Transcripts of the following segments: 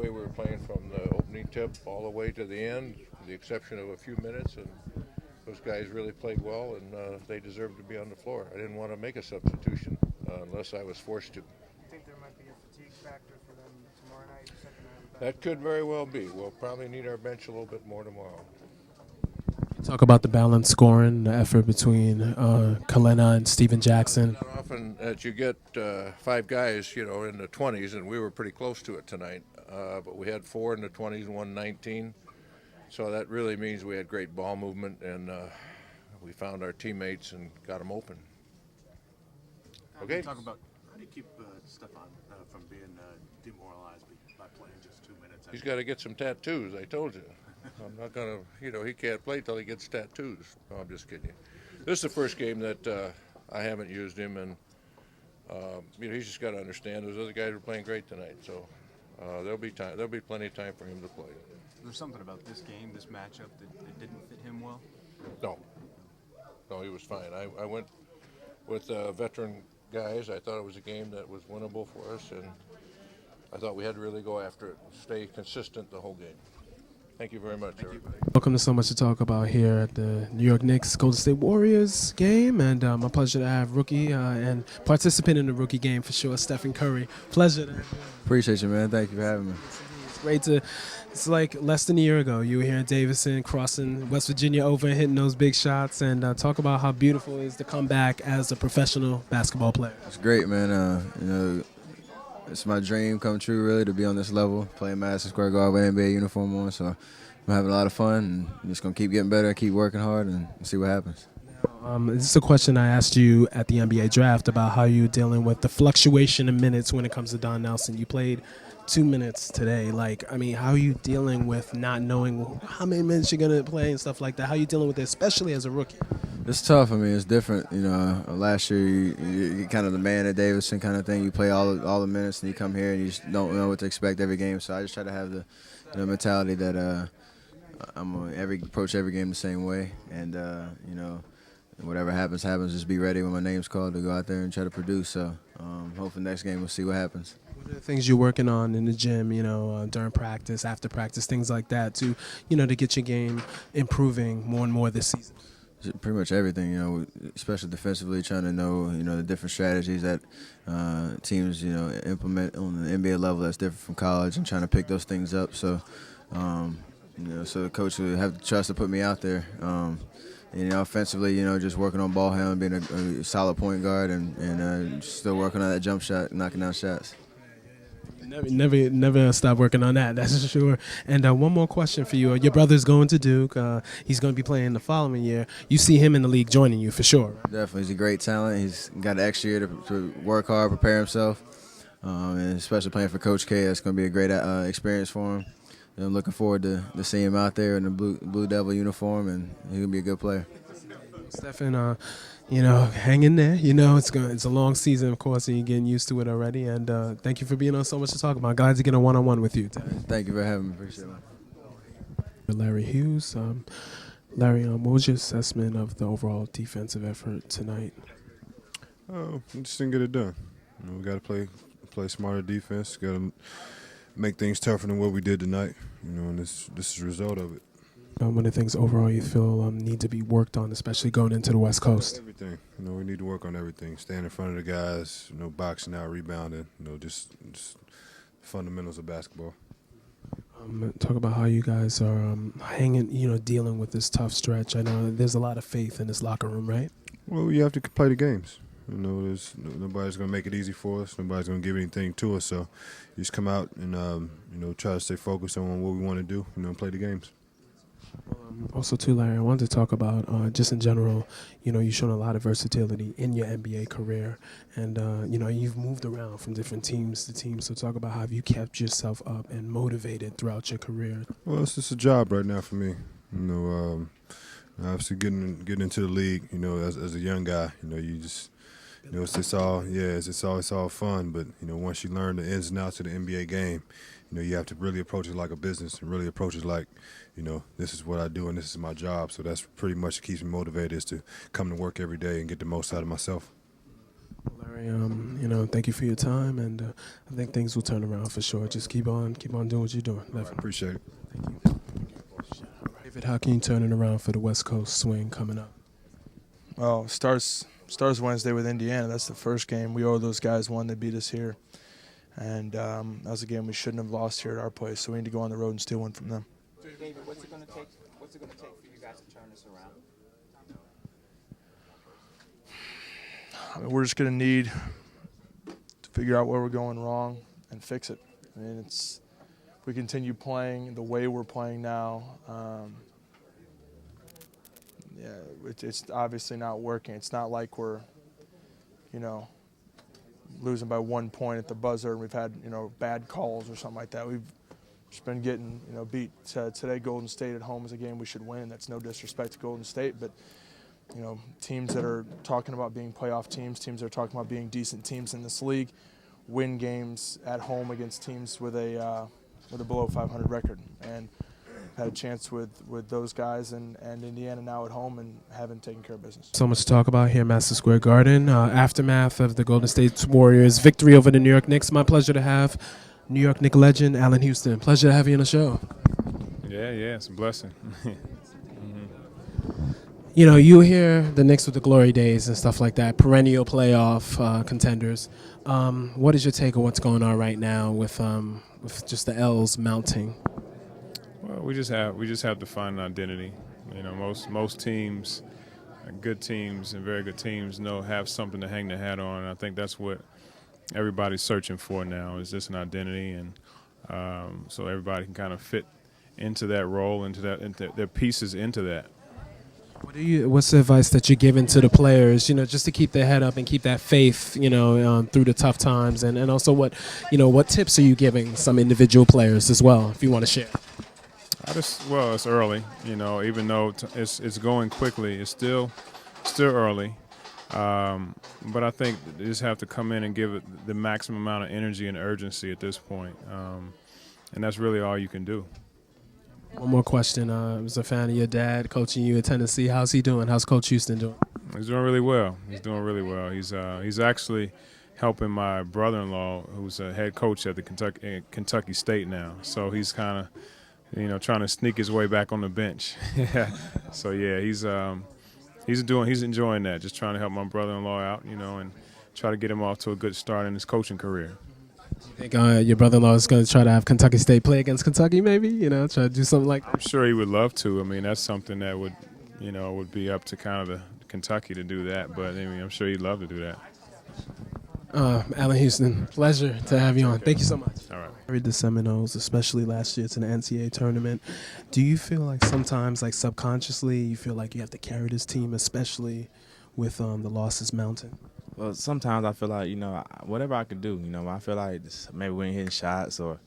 way we were playing from the opening tip all the way to the end, with the exception of a few minutes, and those guys really played well, and they deserved to be on the floor. I didn't want to make a substitution unless I was forced to. Do you think there might be a fatigue factor for them tomorrow night? That could very well be. We'll probably need our bench a little bit more tomorrow. Talk about the balanced scoring, the effort between Kalena and Steven Jackson. Not often that you get 5 guys, in the 20s, and we were pretty close to it tonight. But we had 4 in the 20s and 1 19. So that really means we had great ball movement, and we found our teammates and got them open. Okay. How do you keep Stefan from being demoralized by playing just 2 minutes? He's got to get some tattoos, I told you. I'm not going to, he can't play till he gets tattoos. No, I'm just kidding you. This is the first game that I haven't used him, and, he's just got to understand those other guys are playing great tonight. So there'll be plenty of time for him to play. There's something about this game, this matchup, that didn't fit him well? No, he was fine. I went with veteran guys. I thought it was a game that was winnable for us, and I thought we had to really go after it, stay consistent the whole game. Thank you very much, everybody. Welcome to So Much to Talk About here at the New York Knicks Golden State Warriors game, and my pleasure to have rookie and participant in the rookie game for sure, Stephen Curry. Pleasure to have you. Appreciate you, man. Thank you for having me. It's great to. It's like less than a year ago. You were here in Davidson, crossing West Virginia over and hitting those big shots, and talk about how beautiful it is to come back as a professional basketball player. It's great, man. It's my dream come true, really, to be on this level, playing Madison Square Garden with NBA uniform on. So I'm having a lot of fun, and I'm just going to keep getting better, keep working hard, and see what happens. This is a question I asked you at the NBA draft about how you're dealing with the fluctuation in minutes when it comes to Don Nelson. You played 2 minutes today. How are you dealing with not knowing how many minutes you're going to play and stuff like that? How are you dealing with it, especially as a rookie? It's tough. It's different. Last year you're kind of the man at Davidson kind of thing. You play all the minutes, and you come here and you just don't know what to expect every game. So I just try to have the mentality that I'm gonna approach every game the same way, and whatever happens. Just be ready when my name's called to go out there and try to produce. So hopefully next game we'll see what happens. What are the things you're working on in the gym, during practice, after practice, things like that to get your game improving more and more this season? Pretty much everything, especially defensively, trying to know, the different strategies that teams, implement on the NBA level that's different from college, and trying to pick those things up. So, so the coach would have the trust to put me out there. Offensively, just working on ball handling, being a solid point guard, and still working on that jump shot, knocking down shots. Never stop working on that, that's for sure. And one more question for you. Your brother's going to Duke. He's going to be playing the following year. You see him in the league joining you for sure, right? Definitely. He's a great talent. He's got an extra year to work hard, prepare himself, and especially playing for Coach K. That's going to be a great experience for him. I'm looking forward to seeing him out there in the Blue Devil uniform, and he's going to be a good player. Stephen, hang in there. It's a long season, of course, and you're getting used to it already. And thank you for being on So Much to Talk About. Glad to get a one-on-one with you today. Thank you for having me. Appreciate it. Larry Hughes. Larry, what was your assessment of the overall defensive effort tonight? We just didn't get it done. We got to play smarter defense. Got to make things tougher than what we did tonight. And this is a result of it. One of the things overall you feel need to be worked on, especially going into the West Coast? Everything. We need to work on everything. Stand in front of the guys, boxing out, rebounding, just fundamentals of basketball. Talk about how you guys are hanging, dealing with this tough stretch. I know there's a lot of faith in this locker room, right? Well, you have to play the games. Nobody's going to make it easy for us. Nobody's going to give anything to us. So you just come out and, try to stay focused on what we want to do, and play the games. Also, too, Larry, I wanted to talk about just in general, you've shown a lot of versatility in your NBA career, and, you've moved around from different teams to teams. So talk about how have you kept yourself up and motivated throughout your career? Well, it's just a job right now for me. Obviously getting into the league, as a young guy, you just, it's all fun. But, once you learn the ins and outs of the NBA game, you have to really approach it like a business and really approach it like, this is what I do and this is my job. So that's pretty much what keeps me motivated, is to come to work every day and get the most out of myself. Larry, thank you for your time, and I think things will turn around for sure. Just keep on doing what you're doing. I appreciate it. David, how can you turn it around for the West Coast swing coming up? Well, starts Wednesday with Indiana. That's the first game. We owe those guys one. They beat us here. And that was a game we shouldn't have lost here at our place, so we need to go on the road and steal one from them. David, what's it going to take for you guys to turn this around? I mean, we're just going to need to figure out where we're going wrong and fix it. I mean, if we continue playing the way we're playing now, it's obviously not working. It's not like we're, losing by 1 point at the buzzer and we've had, bad calls or something like that. We've just been getting, beat. Today, Golden State at home is a game we should win. That's no disrespect to Golden State, but teams that are talking about being playoff teams that are talking about being decent teams in this league, win games at home against teams with a below 500 record. And had a chance with those guys and Indiana now at home and haven't taken care of business. So much to talk about here, Madison Square Garden. Aftermath of the Golden State Warriors' victory over the New York Knicks. My pleasure to have New York Knicks legend Allan Houston. Pleasure to have you on the show. Yeah, it's a blessing. You hear the Knicks with the glory days and stuff like that, perennial playoff contenders. What is your take on what's going on right now with just the L's mounting? Well, we just have to find an identity. Most teams, good teams and very good teams, have something to hang their hat on. And I think that's what everybody's searching for now, is just an identity, and so everybody can kind of fit into that role, into their pieces into that. What's the advice that you're giving to the players, just to keep their head up and keep that faith, through the tough times, and also what tips are you giving some individual players as well, if you want to share? It's early, even though it's going quickly, it's still early. But I think you just have to come in and give it the maximum amount of energy and urgency at this point, and that's really all you can do. One more question. I was a fan of your dad coaching you at Tennessee. How's he doing? How's Coach Houston doing? He's doing really well. He's actually helping my brother-in-law, who's a head coach at the Kentucky State now. So he's kind of, trying to sneak his way back on the bench. So yeah, he's enjoying that. Just trying to help my brother-in-law out, and try to get him off to a good start in his coaching career. You think your brother-in-law is going to try to have Kentucky State play against Kentucky, maybe? Try to do something like that? I'm sure he would love to. I mean, that's something that would be up to kind of the Kentucky to do that. But I'm sure he'd love to do that. Allan Houston, pleasure to have you on. Thank you so much. All right. Carried the Seminoles, especially last year, to the NCAA tournament. Do you feel like sometimes, like subconsciously, you feel like you have to carry this team, especially with the losses mounting? Well, sometimes I feel like, whatever I could do, I feel like maybe we ain't hitting shots or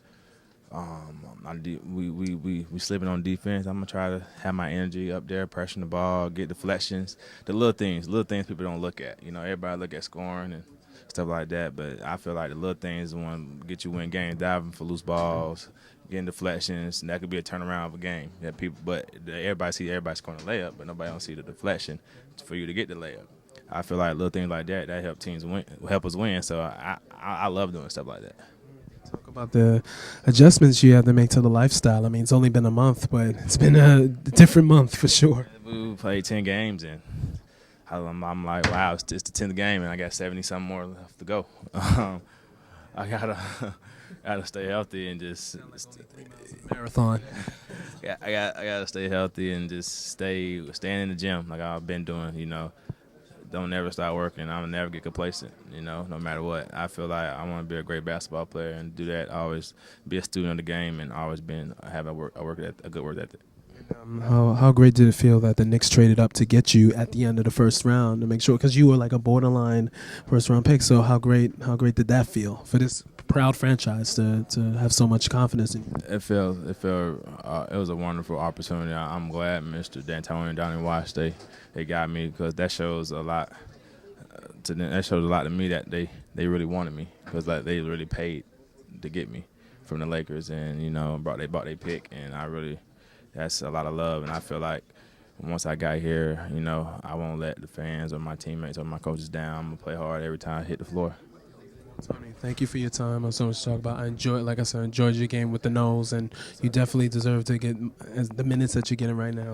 we slipping on defense. I'm going to try to have my energy up there, pressing the ball, get deflections, the little things people don't look at. Everybody look at scoring and stuff like that, but I feel like the little things want to get you win games, diving for loose balls, getting deflections, and that could be a turnaround of a game. Everybody scoring a layup, but nobody don't see the deflection for you to get the layup. I feel like little things like that help teams win, help us win. So I love doing stuff like that. Talk about the adjustments you have to make to the lifestyle. I mean, it's only been a month, but it's been a different month for sure. We played 10 games, and I'm like, wow, it's the 10th game, and I got 70-something more left to go. I gotta stay healthy and just Marathon. Yeah, I gotta stay healthy and just staying in the gym like I've been doing. Don't never stop working. I'll never get complacent, no matter what. I feel like I want to be a great basketball player and do that. Always be a student of the game and always have a good work ethic. How great did it feel that the Knicks traded up to get you at the end of the first round to make sure, because you were like a borderline first round pick. So how great did that feel for this proud franchise to have so much confidence in you? It was a wonderful opportunity. I'm glad Mr. Toney and Donnie Walsh they got me, because that shows a lot to them. That shows a lot to me that they really wanted me, because like they really paid to get me from the Lakers, and they bought their pick, and that's a lot of love, and I feel like once I got here, you know, I won't let the fans or my teammates or my coaches down. I'm going to play hard every time I hit the floor. Toney, thank you for your time. I have so much to talk about. I enjoyed, like I said, enjoyed your game with the Nose, and you definitely deserve to get the minutes that you're getting right now.